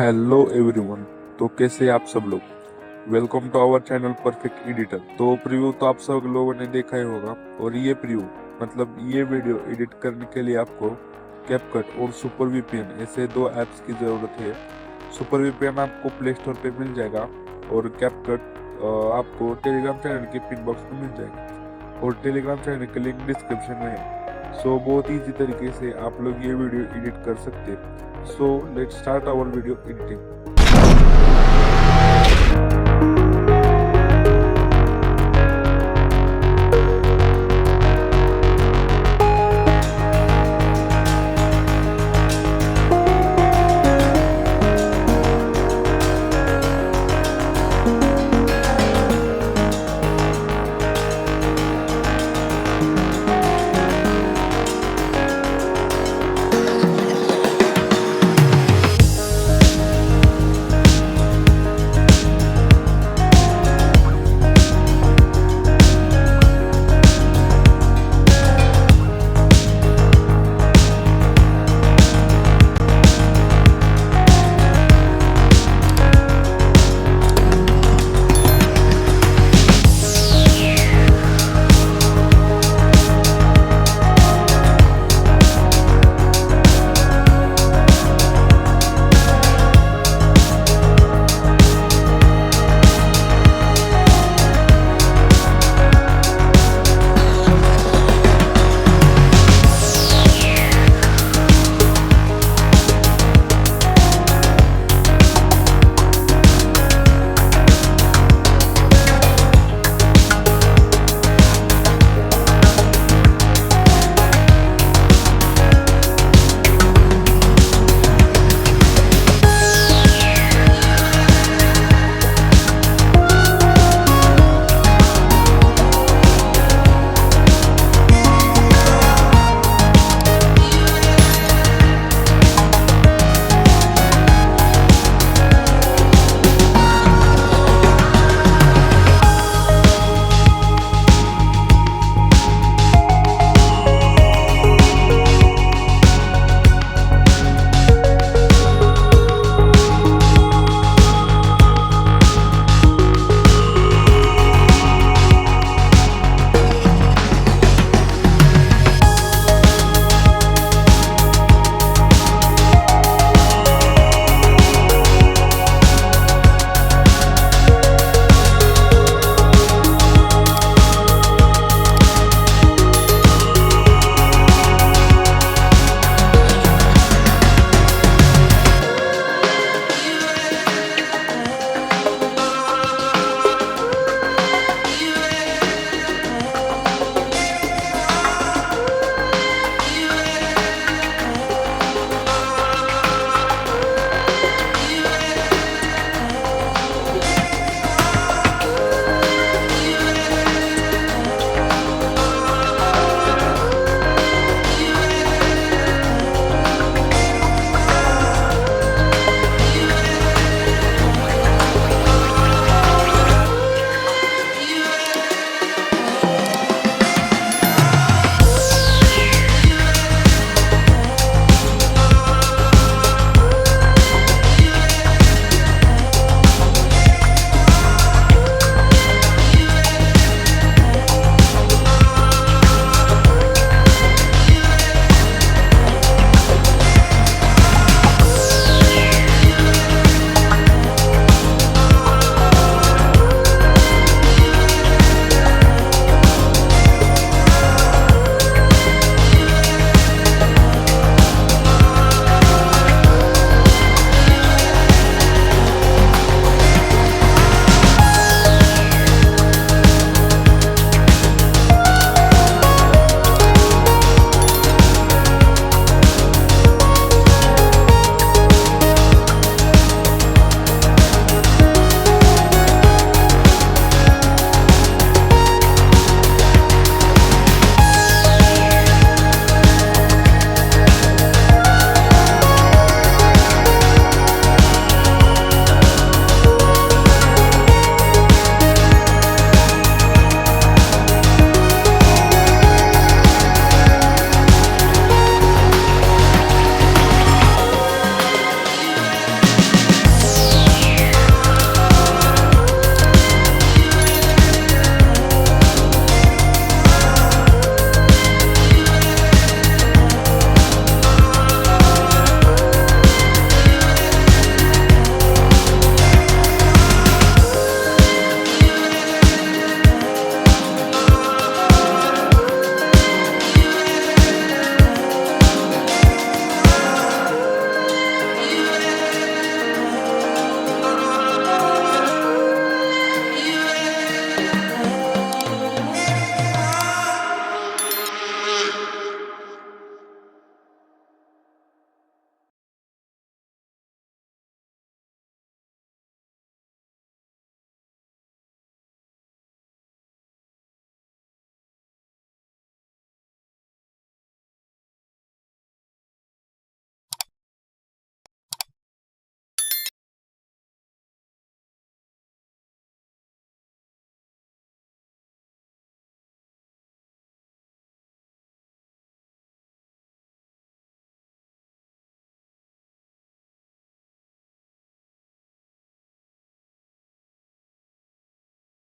Hello everyone, तो कैसे आप सब लोग। Welcome to our channel perfect editor. तो प्रीव्यू तो आप सब लोगों ने देखा ही होगा, और ये प्रीव्यू मतलब ये वीडियो एडिट करने के लिए आपको कैपकट और सुपर वीपीएन ऐसे दो ऐप्स की जरूरत है। सुपर वीपीएन आपको प्ले स्टोर पे मिल जाएगा और कैपकट आपको टेलीग्राम चैनल के पिन बॉक्स में मिल जाएगा, और टेलीग्राम चैनल का लिंक डिस्क्रिप्शन में है। सो बहुत ईजी तरीके से आप लोग ये वीडियो एडिट कर सकते हैं। So let's start our video editing.